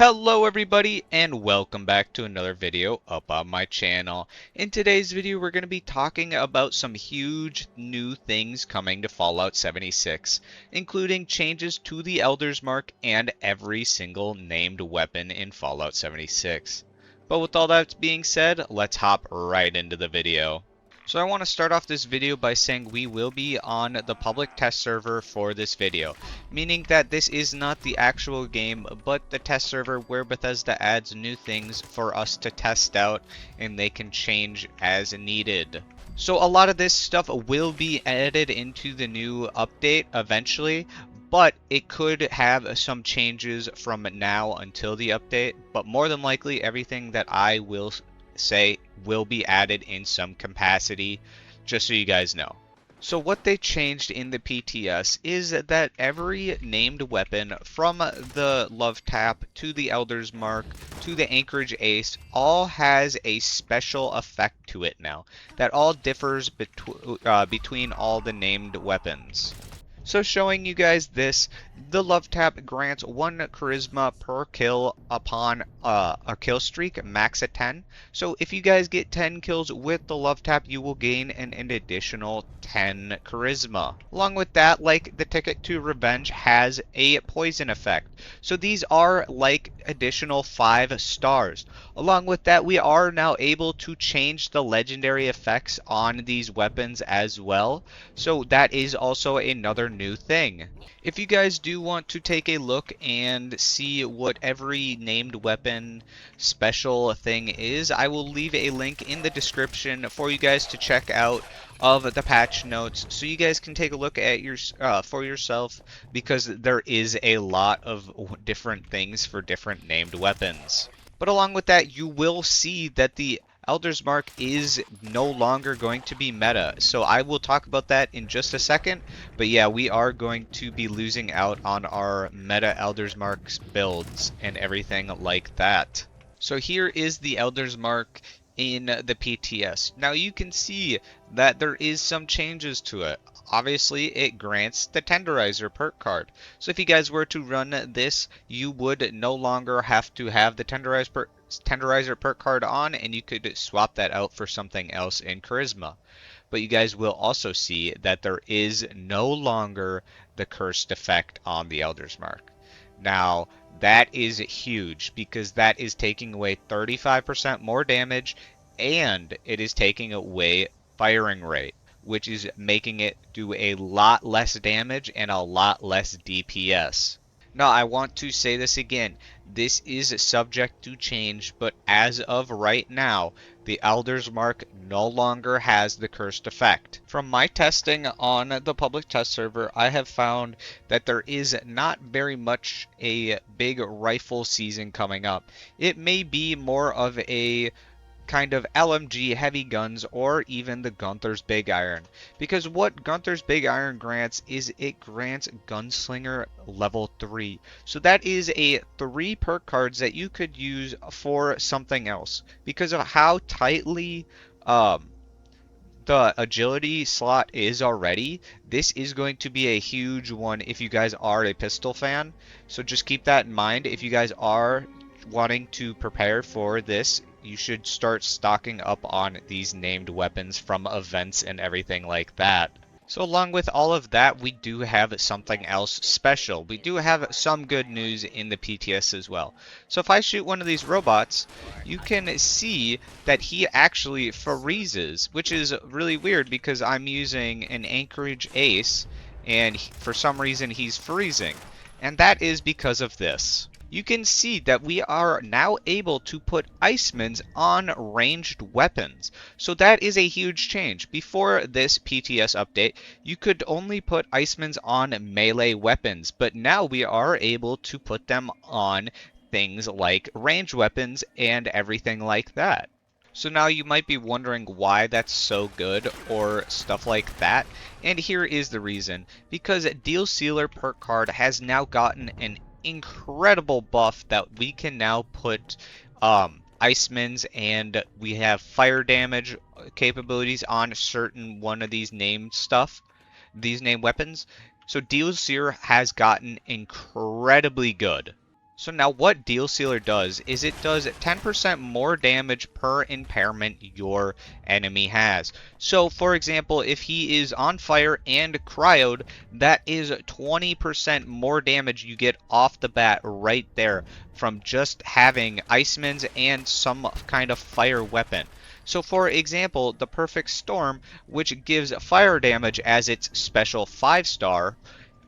Hello everybody and welcome back to another video up on my channel. In today's video we're going to be talking about some huge new things coming to Fallout 76, including changes to the Elder's Mark and every single named weapon in Fallout 76. But with all that being said, let's hop right into the video. So I want to start off this video by saying we will be on the public test server for this video, meaning that this is not the actual game but the test server where Bethesda adds new things for us to test out and they can change as needed. So a lot of this stuff will be added into the new update eventually, but it could have some changes from now until the update, but more than likely everything that I will say will be added in some capacity, just so you guys know. So what they changed in the PTS is that every named weapon from the Love Tap to the Elder's Mark to the Anchorage Ace all has a special effect to it now that all differs between all the named weapons. So showing you guys this, the Love Tap grants 1 charisma per kill upon a kill streak, max at 10. So if you guys get 10 kills with the Love Tap, you will gain an additional 10 charisma. Along with that, like the Ticket to Revenge has a poison effect. So these are like additional 5 stars. Along with that, we are now able to change the legendary effects on these weapons as well. So that is also another new thing. If you guys do want to take a look and see what every named weapon special thing is, I will leave a link in the description for you guys to check out of the patch notes so you guys can take a look at for yourself, because there is a lot of different things for different named weapons. But along with that, you will see that the Elder's Mark is no longer going to be meta. So I will talk about that in just a second. But yeah, we are going to be losing out on our meta Elder's Marks builds and everything like that. So here is the Elder's Mark in the PTS. Now you can see that there is some changes to it. Obviously, it grants the Tenderizer perk card. So if you guys were to run this, you would no longer have to have the Tenderizer perk card on, and you could swap that out for something else in Charisma. But you guys will also see that there is no longer the cursed effect on the Elder's Mark. Now, that is huge because that is taking away 35% more damage, and it is taking away firing rate, which is making it do a lot less damage and a lot less DPS. Now, I want to say this again. This is subject to change, but as of right now, the Elder's Mark no longer has the cursed effect. From my testing on the public test server, I have found that there is not very much a big rifle season coming up. It may be more of a kind of LMG heavy guns, or even the Gunther's Big Iron, because what Gunther's Big Iron grants is it grants Gunslinger level 3. So that is a 3 perk cards that you could use for something else because of how tightly the agility slot is already. This is going to be a huge one if you guys are a pistol fan. So just keep that in mind. If you guys are wanting to prepare for this, you should start stocking up on these named weapons from events and everything like that. So along with all of that, we do have something else special. We do have some good news in the PTS as well. So if I shoot one of these robots, you can see that he actually freezes, which is really weird because I'm using an Anchorage Ace and for some reason he's freezing. And that is because of this. You can see that we are now able to put Icemans on ranged weapons. So that is a huge change. Before this PTS update, you could only put Icemans on melee weapons, but now we are able to put them on things like ranged weapons and everything like that. So now you might be wondering why that's so good or stuff like that. And here is the reason. Because Deal Sealer perk card has now gotten an incredible buff that we can now put Icemans, and we have fire damage capabilities on certain one of these named weapons. So Deal Sealer has gotten incredibly good. So now what Deal Sealer does is it does 10% more damage per impairment your enemy has. So for example, if he is on fire and cryoed, that is 20% more damage you get off the bat right there from just having Icemans and some kind of fire weapon. So for example, the Perfect Storm, which gives fire damage as its special 5-star,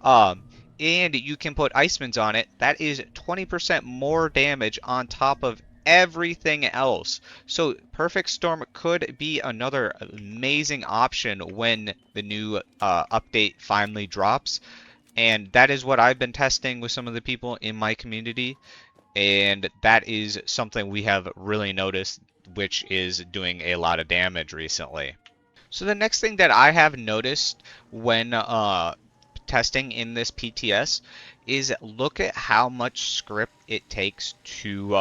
um, and you can put Icemans on it, that is 20% more damage on top of everything else. So Perfect Storm could be another amazing option when the new update finally drops. And that is what I've been testing with some of the people in my community. And that is something we have really noticed, which is doing a lot of damage recently. So the next thing that I have noticed when testing in this PTS is look at how much script it takes to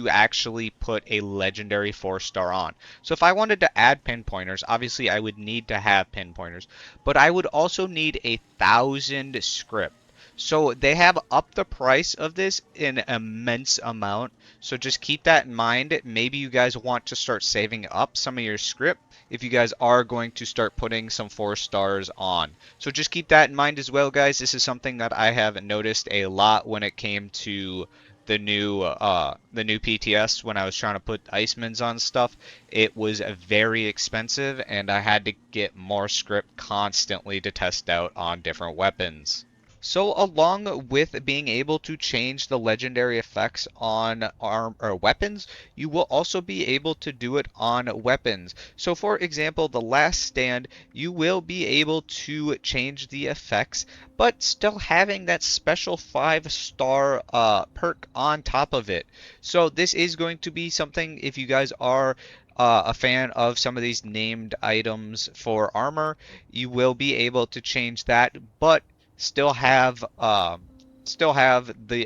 actually put a legendary 4-star on. So if I wanted to add pinpointers, obviously I would need to have pinpointers, but I would also need 1,000 script. So they have upped the price of this an immense amount. So just keep that in mind. Maybe you guys want to start saving up some of your script if you guys are going to start putting some 4-stars on. So just keep that in mind as well, guys. This is something that I have noticed a lot when it came to the new PTS when I was trying to put Icemans on stuff. It was very expensive and I had to get more script constantly to test out on different weapons. So along with being able to change the legendary effects on arm or weapons, you will also be able to do it on weapons. So for example, the last stand, you will be able to change the effects, but still having that special 5-star perk on top of it. So this is going to be something if you guys are a fan of some of these named items for armor, you will be able to change that, but still have the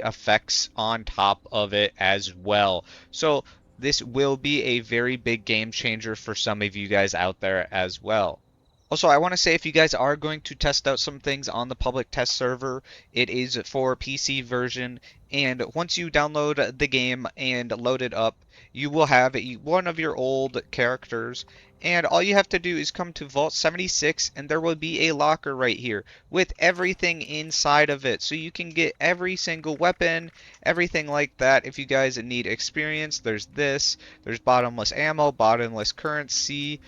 effects on top of it as well. So this will be a very big game changer for some of you guys out there as well. Also, I want to say if you guys are going to test out some things on the public test server, it is for PC version, and once you download the game and load it up, you will have one of your old characters, and all you have to do is come to Vault 76, and there will be a locker right here with everything inside of it, so you can get every single weapon, everything like that. If you guys need experience, there's bottomless ammo, bottomless currency,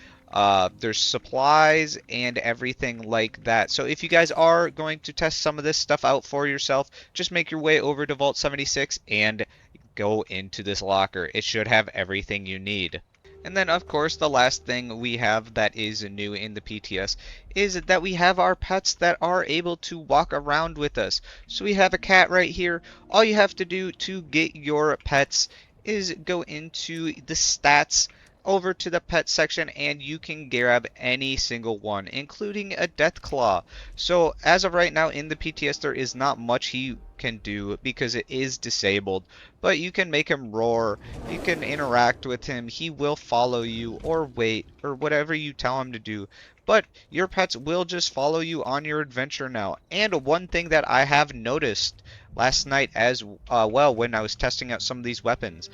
there's supplies and everything like that. So if you guys are going to test some of this stuff out for yourself, just make your way over to Vault 76 and go into this locker. It should have everything you need. And then, of course, the last thing we have that is new in the PTS is that we have our pets that are able to walk around with us. So we have a cat right here. All you have to do to get your pets is go into the stats over to the pet section and you can grab any single one, including a Deathclaw. So as of right now in the PTS, there is not much he can do because it is disabled, but you can make him roar, you can interact with him, he will follow you or wait or whatever you tell him to do. But your pets will just follow you on your adventure now. And one thing that I have noticed last night as well when I was testing out some of these weapons,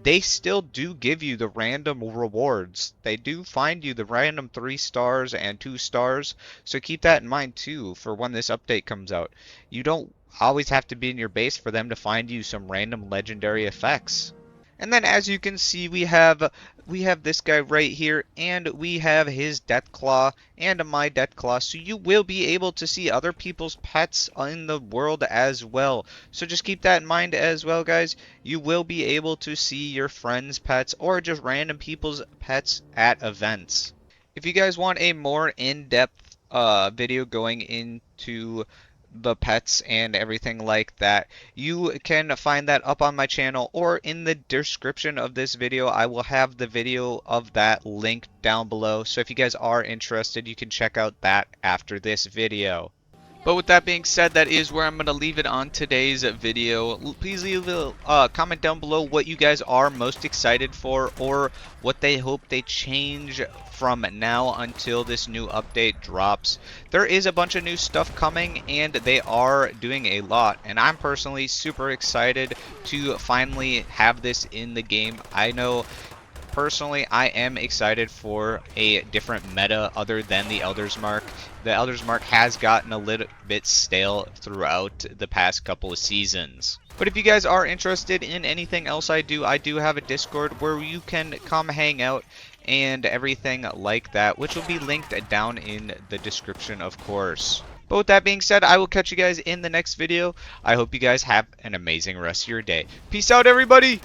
they still do give you the random rewards. They do find you the random 3 stars and 2 stars. So keep that in mind too for when this update comes out. You don't always have to be in your base for them to find you some random legendary effects. And then as you can see, we have this guy right here, and we have his Deathclaw and my Deathclaw. So you will be able to see other people's pets in the world as well. So just keep that in mind as well, guys. You will be able to see your friends' pets or just random people's pets at events. If you guys want a more in-depth video going into the pets and everything like that, you can find that up on my channel or in the description of this video. I will have the video of that linked down below. So if you guys are interested, you can check out that after this video. But with that being said, that is where I'm going to leave it on today's video. Please leave a comment down below what you guys are most excited for, or what they hope they change from now until this new update drops. There is a bunch of new stuff coming, and they are doing a lot, and I'm personally super excited to finally have this in the game. I know personally, I am excited for a different meta other than the Elder's Mark. The Elder's Mark has gotten a little bit stale throughout the past couple of seasons. But if you guys are interested in anything else I do have a Discord where you can come hang out and everything like that, which will be linked down in the description, of course. But with that being said, I will catch you guys in the next video. I hope you guys have an amazing rest of your day. Peace out, everybody!